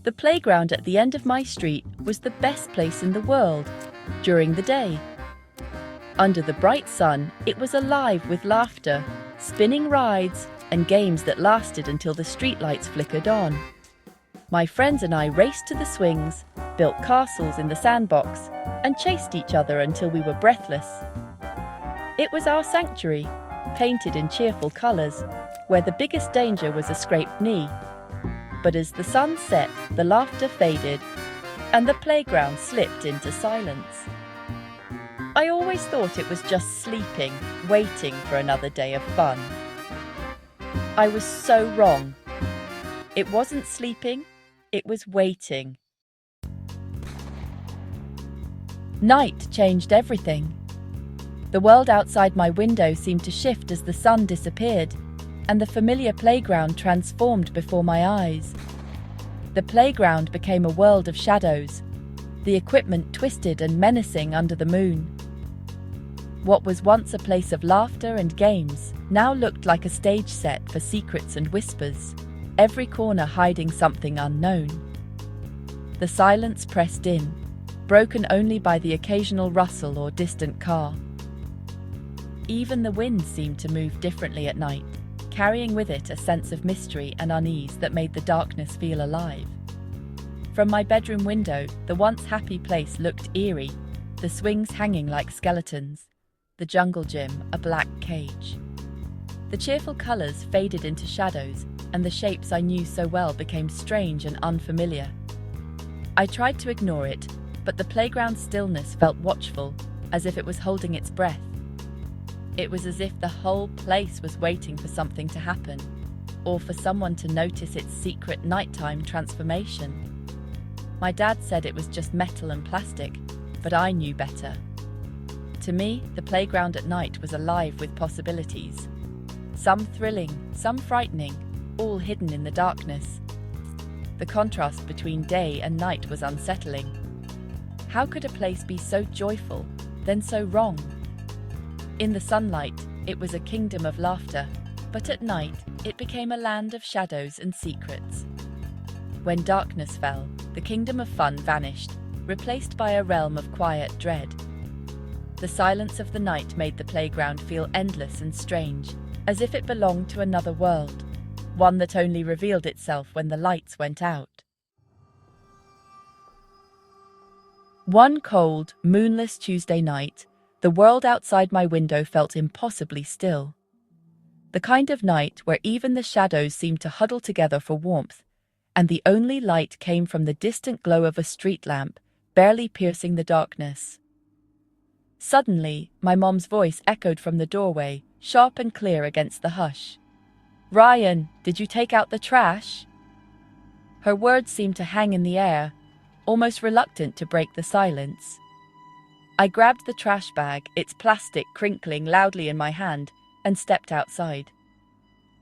The playground at the end of my street was the best place in the world during the day. Under the bright sun, it was alive with laughter, spinning rides, and games that lasted until the streetlights flickered on. My friends and I raced to the swings, built castles in the sandbox, and chased each other until we were breathless. It was our sanctuary, painted in cheerful colors, where the biggest danger was a scraped knee. But as the sun set, the laughter faded, and the playground slipped into silence. I always thought it was just sleeping, waiting for another day of fun. I was so wrong. It wasn't sleeping, it was waiting. Night changed everything. The world outside my window seemed to shift as the sun disappeared, and the familiar playground transformed before my eyes. The playground became a world of shadows, the equipment twisted and menacing under the moon. What was once a place of laughter and games now looked like a stage set for secrets and whispers, every corner hiding something unknown. The silence pressed in, broken only by the occasional rustle or distant car. Even the wind seemed to move differently at night, carrying with it a sense of mystery and unease that made the darkness feel alive. From my bedroom window, the once happy place looked eerie, the swings hanging like skeletons, the jungle gym a black cage. The cheerful colors faded into shadows, and the shapes I knew so well became strange and unfamiliar. I tried to ignore it, but the playground's stillness felt watchful, as if it was holding its breath. It was as if the whole place was waiting for something to happen, or for someone to notice its secret nighttime transformation. My dad said it was just metal and plastic, but I knew better. To me, the playground at night was alive with possibilities. Some thrilling, some frightening, all hidden in the darkness. The contrast between day and night was unsettling. How could a place be so joyful, then so wrong? In the sunlight, it was a kingdom of laughter, but at night, it became a land of shadows and secrets. When darkness fell, the kingdom of fun vanished, replaced by a realm of quiet dread. The silence of the night made the playground feel endless and strange, as if it belonged to another world, one that only revealed itself when the lights went out. One cold, moonless Tuesday night, the world outside my window felt impossibly still. The kind of night where even the shadows seemed to huddle together for warmth, and the only light came from the distant glow of a street lamp, barely piercing the darkness. Suddenly, my mom's voice echoed from the doorway, sharp and clear against the hush. "Ryan, did you take out the trash?" Her words seemed to hang in the air, almost reluctant to break the silence. I grabbed the trash bag, its plastic crinkling loudly in my hand, and stepped outside.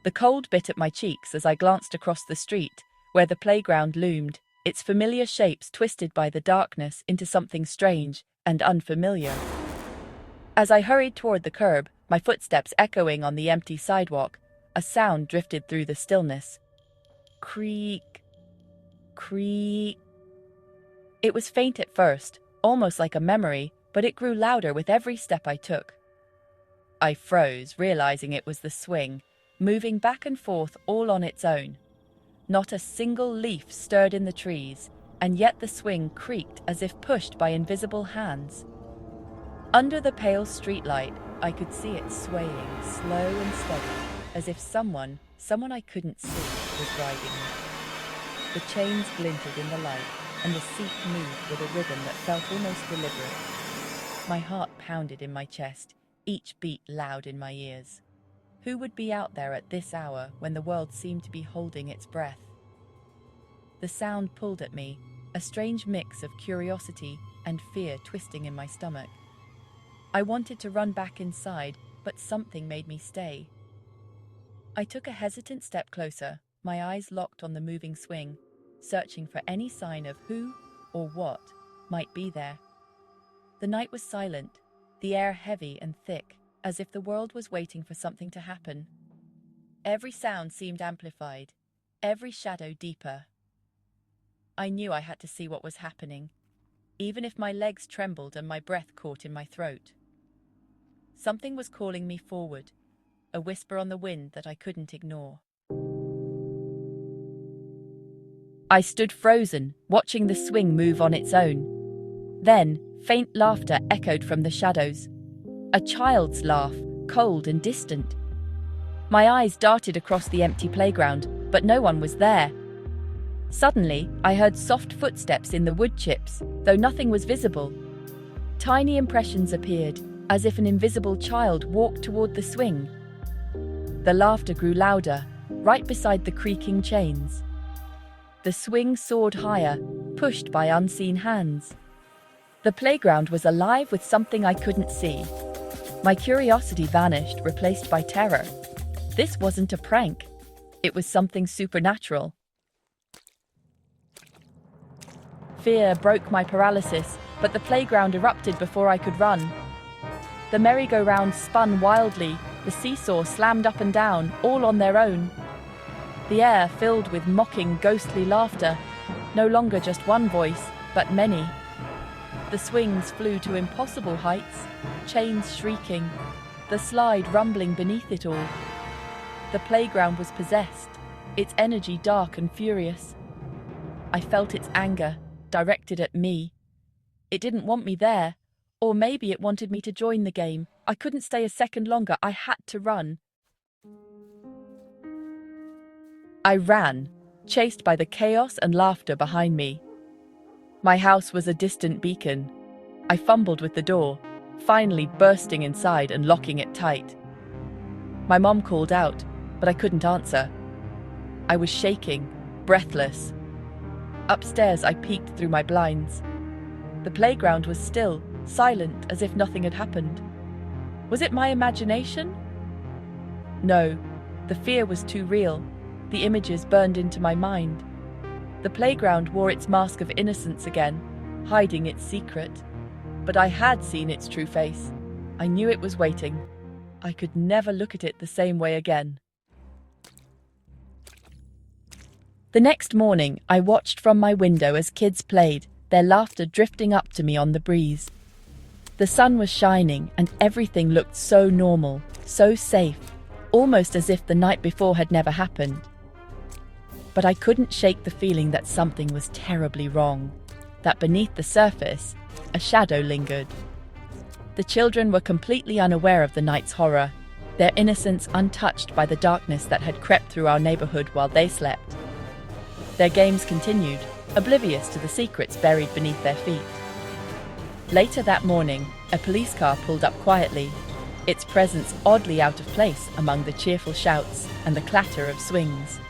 The cold bit at my cheeks as I glanced across the street, where the playground loomed, its familiar shapes twisted by the darkness into something strange and unfamiliar. As I hurried toward the curb, my footsteps echoing on the empty sidewalk, a sound drifted through the stillness. Creak, creak. It was faint at first, almost like a memory, but it grew louder with every step I took. I froze, realizing it was the swing, moving back and forth all on its own. Not a single leaf stirred in the trees, and yet the swing creaked as if pushed by invisible hands. Under the pale streetlight, I could see it swaying, slow and steady, as if someone I couldn't see, was riding it. The chains glinted in the light, and the seat moved with a rhythm that felt almost deliberate. My heart pounded in my chest, each beat loud in my ears. Who would be out there at this hour when the world seemed to be holding its breath? The sound pulled at me, a strange mix of curiosity and fear twisting in my stomach. I wanted to run back inside, but something made me stay. I took a hesitant step closer, my eyes locked on the moving swing, searching for any sign of who or what might be there. The night was silent, the air heavy and thick, as if the world was waiting for something to happen. Every sound seemed amplified, every shadow deeper. I knew I had to see what was happening, even if my legs trembled and my breath caught in my throat. Something was calling me forward, a whisper on the wind that I couldn't ignore. I stood frozen, watching the swing move on its own. Then, faint laughter echoed from the shadows. A child's laugh, cold and distant. My eyes darted across the empty playground, but no one was there. Suddenly, I heard soft footsteps in the wood chips, though nothing was visible. Tiny impressions appeared, as if an invisible child walked toward the swing. The laughter grew louder, right beside the creaking chains. The swing soared higher, pushed by unseen hands. The playground was alive with something I couldn't see. My curiosity vanished, replaced by terror. This wasn't a prank. It was something supernatural. Fear broke my paralysis, but the playground erupted before I could run. The merry-go-round spun wildly, the seesaw slammed up and down, all on their own. The air filled with mocking, ghostly laughter, no longer just one voice, but many. The swings flew to impossible heights, chains shrieking, the slide rumbling beneath it all. The playground was possessed, its energy dark and furious. I felt its anger, directed at me. It didn't want me there, or maybe it wanted me to join the game. I couldn't stay a second longer. I had to run. I ran, chased by the chaos and laughter behind me. My house was a distant beacon. I fumbled with the door, finally bursting inside and locking it tight. My mom called out, but I couldn't answer. I was shaking, breathless. Upstairs, I peeked through my blinds. The playground was still, silent, as if nothing had happened. Was it my imagination? No, the fear was too real. The images burned into my mind. The playground wore its mask of innocence again, hiding its secret. But I had seen its true face. I knew it was waiting. I could never look at it the same way again. The next morning, I watched from my window as kids played, their laughter drifting up to me on the breeze. The sun was shining, and everything looked so normal, so safe, almost as if the night before had never happened. But I couldn't shake the feeling that something was terribly wrong, that beneath the surface, a shadow lingered. The children were completely unaware of the night's horror, their innocence untouched by the darkness that had crept through our neighborhood while they slept. Their games continued, oblivious to the secrets buried beneath their feet. Later that morning, a police car pulled up quietly, its presence oddly out of place among the cheerful shouts and the clatter of swings.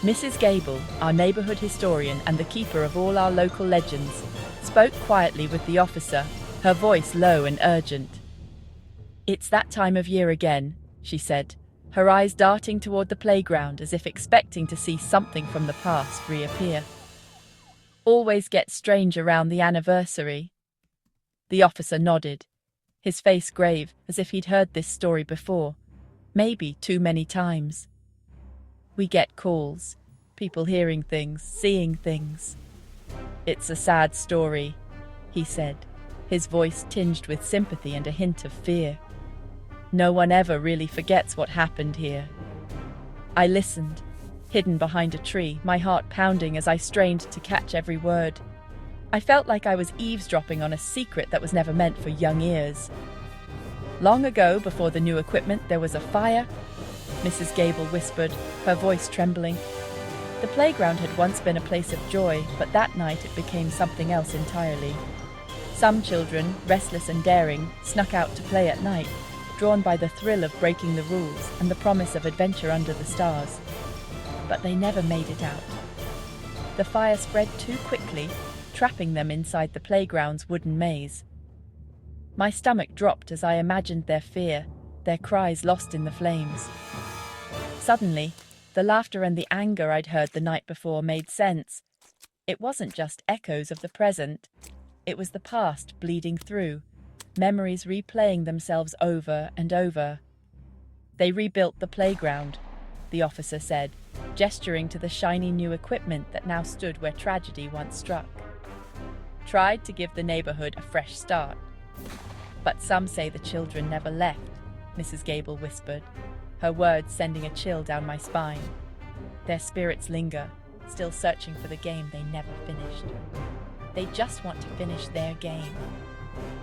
Mrs. Gable, our neighborhood historian and the keeper of all our local legends, spoke quietly with the officer, her voice low and urgent. "It's that time of year again," she said, her eyes darting toward the playground as if expecting to see something from the past reappear. "Always gets strange around the anniversary." The officer nodded, his face grave as if he'd heard this story before, maybe too many times. "We get calls, people hearing things, seeing things. It's a sad story," he said, his voice tinged with sympathy and a hint of fear. "No one ever really forgets what happened here." I listened, hidden behind a tree, my heart pounding as I strained to catch every word. I felt like I was eavesdropping on a secret that was never meant for young ears. "Long ago, before the new equipment, there was a fire," Mrs. Gable whispered, her voice trembling. "The playground had once been a place of joy, but that night it became something else entirely. Some children, restless and daring, snuck out to play at night, drawn by the thrill of breaking the rules and the promise of adventure under the stars. But they never made it out. The fire spread too quickly, trapping them inside the playground's wooden maze. My stomach dropped as I imagined their fear, their cries lost in the flames. Suddenly, the laughter and the anger I'd heard the night before made sense. It wasn't just echoes of the present. It was the past bleeding through, memories replaying themselves over and over. They rebuilt the playground, the officer said, gesturing to the shiny new equipment that now stood where tragedy once struck. Tried to give the neighborhood a fresh start. But some say the children never left, Mrs. Gable whispered, her words sending a chill down my spine. Their spirits linger, still searching for the game they never finished. They just want to finish their game.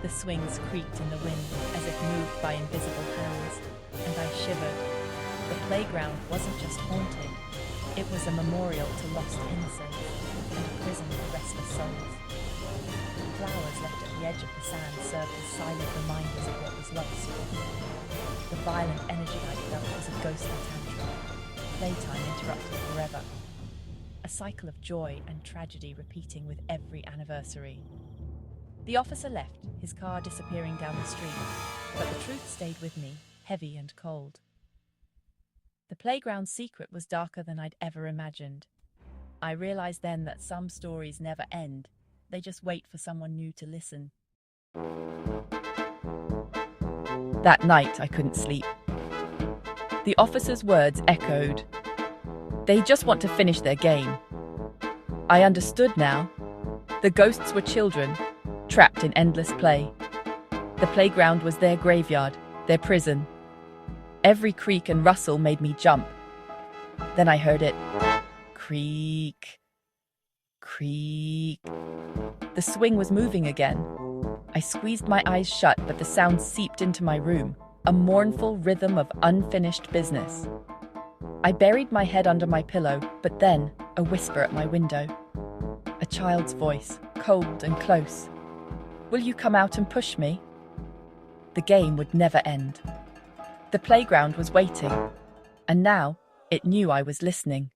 The swings creaked in the wind as if moved by invisible hands, and I shivered. The playground wasn't just haunted, it was a memorial to lost innocence and a prison for restless souls. Flowers left at the edge of the sand served as silent reminders of what was lost. The violent energy I felt was a ghostly tantrum, playtime interrupted forever. A cycle of joy and tragedy repeating with every anniversary. The officer left, his car disappearing down the street, but the truth stayed with me, heavy and cold. The playground's secret was darker than I'd ever imagined. I realized then that some stories never end. They just wait for someone new to listen. That night, I couldn't sleep. The officer's words echoed. They just want to finish their game. I understood now. The ghosts were children, trapped in endless play. The playground was their graveyard, their prison. Every creak and rustle made me jump. Then I heard it. Creak. Creak. The swing was moving again. I squeezed my eyes shut, but the sound seeped into my room, a mournful rhythm of unfinished business. I buried my head under my pillow, but then a whisper at my window. A child's voice, cold and close. Will you come out and push me? The game would never end. The playground was waiting, and now it knew I was listening.